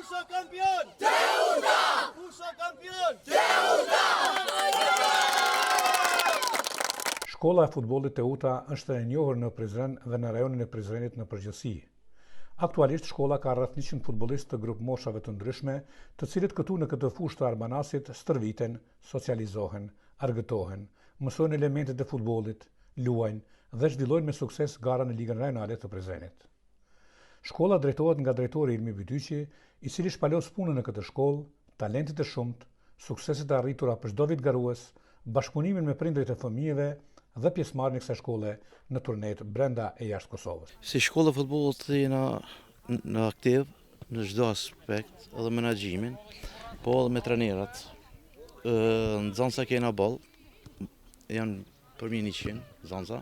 Kush o kampion? Teuta! Kush o kampion? Teuta! Shkolla e futbollit Teuta është e njohur në Prizren dhe në rajonin e Prizrenit në përgjithësi. Aktualisht shkolla ka rreth 100 futbollistë të grup moshave të ndryshme, të cilët këtu në këtë fushë të Armanasit stërviten, socializohen, argëtohen, mësojnë elementet e futbollit, luajnë dhe zhvillojnë me sukses gara në Ligën Rajonale të Prizrenit. Shkolla drejtohet nga drejtori Ilmi Bytyqi, i cili shpalos punën në këtë shkollë, talentet e shumt, sukseset e arritura për çdo vit garues, bashkëpunimin me prindërit e fëmijëve dhe pjesëmarrjen e kësaj shkolle në turnet brenda e jashtë Kosovës. Si shkolla e futbollit jena në aktiv në çdo aspekt, edhe menaxhimin, po edhe me trajnerat. Nxënësa kena boll, janë përmi 100 nxënësa.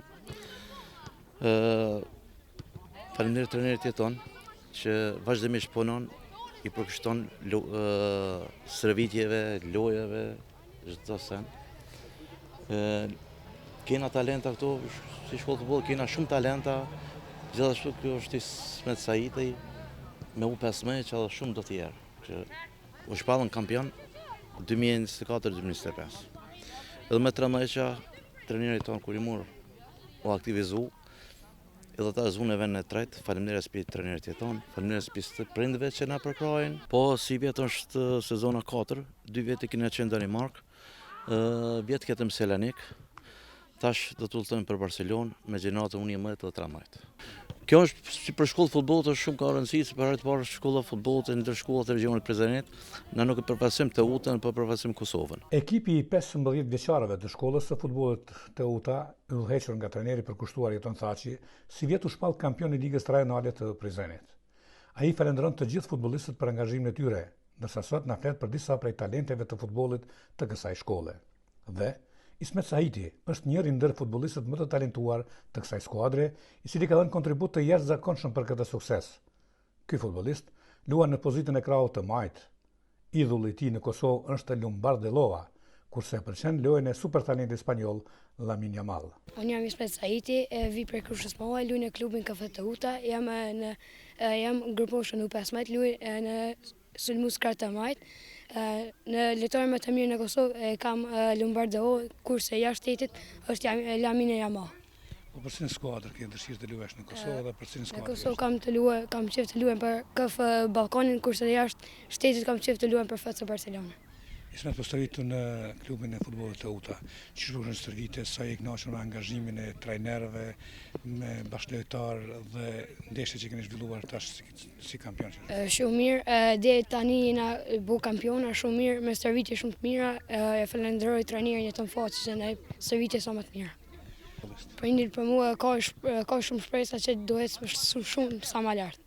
Faleminderit trajnerit jeton që vazhdimisht punon, i përkushton stërvitjeve, lojave, çdo sen. Kena talenta këtu, si shkollë futbolli kena shumë talenta, gjithashtu kjo është Ismet Saiti me U15 që edhe shumë do tjerë, që u shpallën kampion 2024-2025. Edhe me 13 trajneri tonë kur i mor u aktivizu, edhe ta zvunë e vend në tretë, faleminderit spi trajnerit jeton, faleminderit spi të prindëve që na përkrajnë. Po si vjet është sezona 4, 2 vjet kena qenë në Danimark, vjet ketëm Selanik. Tash do të udhtojmë për Barcelonë me gjenatën 11 dhe 13. Kjo është si për shkollë futbollit është shumë ka rëndësi, si për herë të parë shkolla e futbollit e ndër shkollat e regionit Prizrenit, na nuk e përfasim Teutën, por përfasim Kosovën. Ekipi i 15 vjeçarëve të shkollës së futbollit Teuta, i udhëhequr nga trajneri përkushtuar Jeton Thaçi, si vjet u shpall kampion i Ligës Rajonale të Prizrenit. Ai falendron të gjithë futbollistët për angazhimin e tyre, ndërsa sot na flet për disa prej talenteve të futbollit të kësaj shkolle. Dhe Ismet Saiti është njëri ndër futbollistët më të talentuar të kësaj skuadre, i cili ka dhënë kontribut të jashtëzakonshëm për këtë sukses. Ky futbollist luan në pozitën e krahut të majt. Idhulli i tij në Kosovë është Lombard Delova, kurse e pëlqen lojën e supertalentit spanjoll Lamine Yamal. Unë jam Ismet Saiti, vi prej Krushës Moha, luaj në klubin Kafe Teuta, jam gruposhën U15, luaj në Sulmus Krahut të majt. Në lojtarën më të mirë në Kosovë kam Lombard Delova, kurse jashtë shtetit është Lamine Yamal. Po për cilën skuadër ke dëshirë të luash në Kosovë dhe për cilën skuadër? Në Kosovë kam qejf të luaj për KF Ballkanin, kurse jashtë shtetit kam qejf të luaj për FC Barcelona. Ismet po stërvitu në klubin e futbollit Teuta. Çfarë është stërvitje, sa i kënaqur me angazhimin e trajnerëve, me bashkëlojtarë dhe ndeshjet që keni zhvilluar tash si kampion? Shumë mirë, deri tani jena bu kampiona shumë mirë, me stërvitje shumë të mira, e falenderoj trajnerin Jeton Thaçi që na jep stërvitje sa më të mira. Prindit për mua ka shumë shpresa që duhet shumë sa më lart.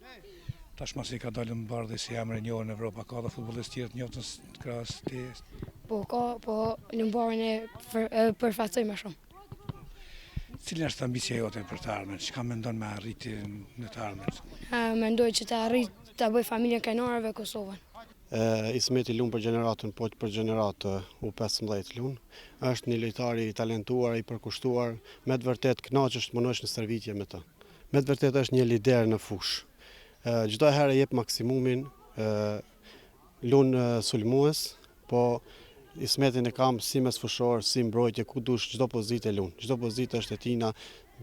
Tash masi ka dalë Lombardi si emër i njohur në Evropë, ka dhe futbollistë tjerë të njohur të krahas ti? Po ka, po Lombardin e përfatsoj më shumë. Cila është ambicia jote për të ardhmen? Çka mendon me arritje në të ardhmen? Mendoj që të arrit të bëj familjen krenarëve Kosovën. Ismeti lun për gjeneratën, po për gjeneratë U15 lun. Është një lojtar i talentuar, i përkushtuar, me të vërtet kënaqesh të munohesh në stërvitje me të. Me të vërtet është një lider në fushë. Çdo herë jep maksimumin, lun sulmues, po Ismetin e kam si mesfushor, si mbrojtje, ku dush çdo pozitë lun. Çdo pozitë është e tina.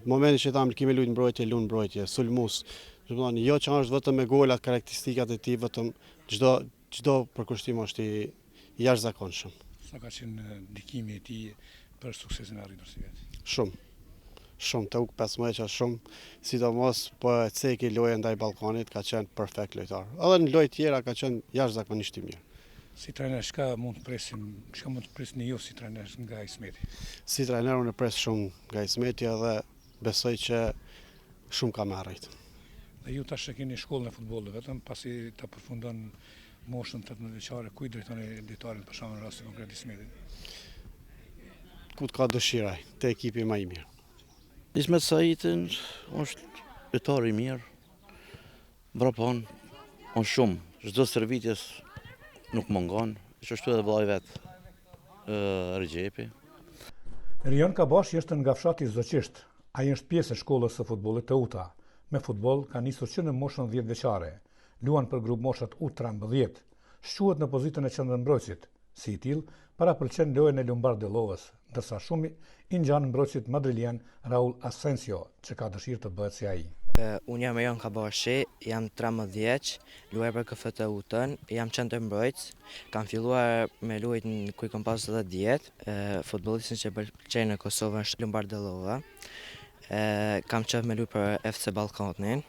Në momentin që ta kemi luajtur mbrojtje, lun mbrojtje, sulmues. Do të thonë jo që është vetëm me golat, karakteristikat e tij, vetëm çdo përkushtim është i jashtëzakonshëm. Sa ka qenë ndikimi i tij për suksesin e arritur si vet? Shumë. Shumë të U15 shumë, sidomos po e ceki loja ndaj Ballkanit ka qenë perfekt lojtar. Edhe në lojë tjera ka qenë jashtëzakonisht i mirë. Si trajner, çka mund të presni ju si trajner nga Ismeti? Si trajner unë pres shumë nga Ismeti edhe besoj që shumë ka me arrit. Dhe ju tash keni shkollën e futbollit vetëm pasi ta përfundon moshën 18 vjeçare, ku i drejtoni lojtarin për shkak të rastit konkret Ismetit? Ku të ka dëshiraj, te ekipi më i mirë. Ismet Saitin është lojtar i mirë, vrapon, on shumë, çdo stërvitjes nuk mungon, që ashtu edhe vllai vet, Rexhepi. Rion Kabashi është nga fshati Zoqisht. Ai është pjesë e shkollës së futbollit Teuta. Me futboll ka nisur që në moshën 10 vjeçare. luan për grup moshat U13, shquhet në pozitën e qendërmbrojtësit. Si i tillë, parapëlqen lojën e Lumbar Dellovës, ndërsa shumë i ngjan mbrojtësit madrilian Raul Asensio, që ka dëshirë të bëhet si ai. Unë jam Erjon Kabashi, jam 13 vjeç, luaj për KFTU-tën, jam qendërmbrojtës, kam filluar me luajt kur kam pas 10 vjet, futbollistin që pëlqej në Kosovë është Lumbar Dellova. Kam qef me luaj për FC Ballkanin.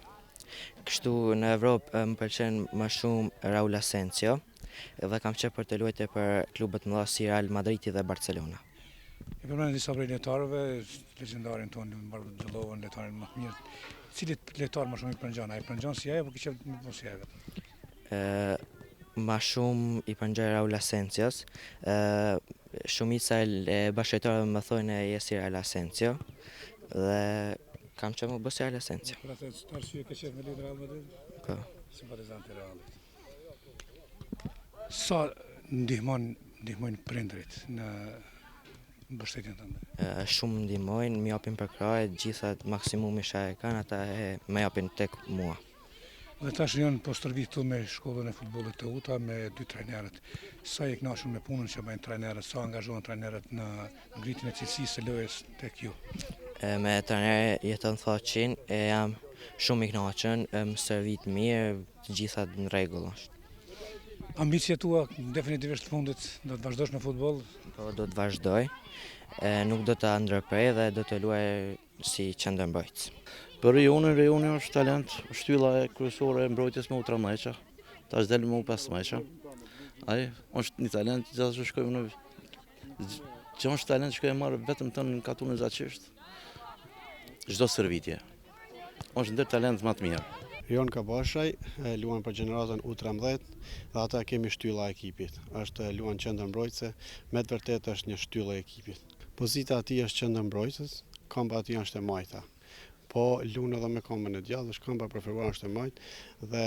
Kështu në Evropë më pëlqen më shumë Raul Asensio dhe kam qef për të luajtur për klubet mëdha si Real Madridi dhe Barcelona. I përmendën disa prej lojtarëve, legendarin tonë Lumbar Dellovën, lojtarin më të mirë. Cilit lojtar më shumë i pëlqen? Ai pëlqen si ai apo kishe më pas si ai? Ma shumë i pëlqej Raul Asensios. Shumica e bashkëtorëve më thonë je si Raul Asensio dhe kam qenë më bë si Raul Asensio. Për atë arsye ke qenë me lojë Real Madrid? Po. Simpatizant i Realit. Sa ndihmojnë prindrit në mbështetjen tënde? Shumë ndihmojnë, më japin për krahë, gjitha maksimumi që e kanë ata më japin tek mua. Dhe tash janë po stërvitur me shkollën e futbollit të UTA me 2 trajnerët. Sa i kënaqur me punën që bëjnë trajnerët, sa angazhohen trajnerët në ngritjen e cilësisë së lojës tek ju? Me trajner Jeton Thoqin jam shumë i kënaqur, më stërvit mirë, të gjitha në rregull është. Ambicia tua definitivisht të fundit do të vazhdosh në futboll? Po do të vazhdoj, nuk do të ndërprej dhe do të luaj si qendërmbrojtës. Për Rejoni është talent, shtylla e kryesore e mbrojtjes me U13, tash del me U15. Ai është një talent që shkojmë në që është talent që e marrë vetëm tënë në katunë zaçisht. Çdo stërvitje. Është ndër talent më të mirë. Erjon Kabashaj luan për gjeneratën U13 dhe ata kemi shtylla e ekipit. Është luan qendërmbrojtëse, me të vërtetë është një shtyllë e ekipit. Pozita e tij është qendërmbrojtës, këmba e tij është e majta. Po luan edhe me këmbën e djathtë, është këmba preferuar është e majtë dhe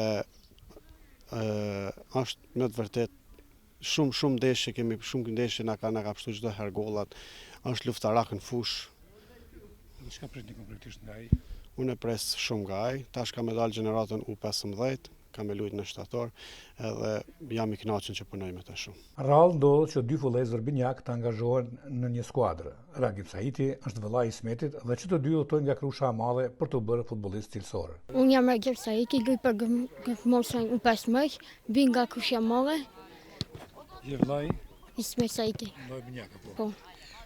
është me të vërtetë shumë ndeshje kemi shumë ndeshje na ka pështu çdo herë gollat. Është luftarak në fushë. Çka pritni konkretisht nga ai? Unë e pres shumë nga ai, tash ka me dalë gjeneratën U15, ka me lujt në shtator, edhe jam i kënaqur që punoj me ta shumë. Rrallë ndodhet që 2 fullezër binjak të angazhohen në një skuadrë. Ragib Saiti është vëllai i Ismetit dhe që të dy udhtojnë nga Krusha e Madhe për të bërë futbollist cilësor. Unë jam Ragib Saiti, luaj për grupmoshën U15, vi nga Krusha e Madhe. Je vëllai Ismet Saiti. vëllai binjak apo? Po.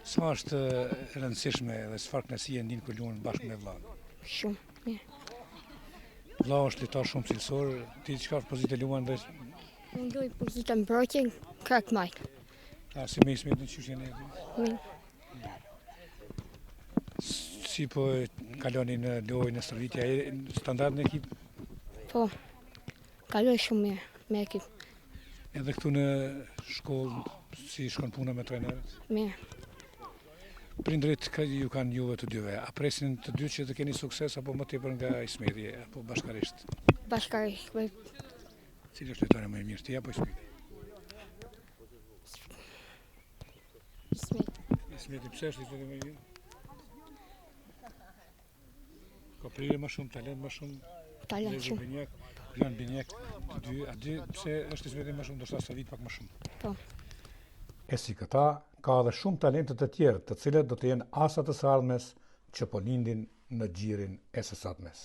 Sa është e rëndësishme dhe çfarë kënaqësie ndin kur luan bashkë me vëllain? Shumë mirë. Vëllau është lojtar shumë cilësor, ti çfarë pozitë luan dhe Unë luaj pozitë mbrojtje, krak majt. si me Ismetin çuçi jeni? Mirë. Si po kaloni në lojë në stërvitje, ai standard në ekip? Po. Kaloj shumë mirë me ekip. Edhe këtu në shkollë, si shkon puna me trajnerët? Mirë. Prindrit ju kanë juve të dyve, a presin të dy që të keni sukses apo më tepër nga Ismeti apo bashkarisht? Bashkarisht. Cili është lojtari më i mirë, ti apo Ismeti? Ismet. Ismeti pse është lojtari më i mirë? Ka prirje më shumë, talent më shumë, Talent shumë. binjak, janë binjak të dy, a dy pse është Ismeti më shumë, ndoshta stërvit pak më shumë? Po. E si këta, ka edhe shumë talentet të tjerë, të cilët do të jenë asat të së ardhmes që po lindin në gjirin e së sotmes.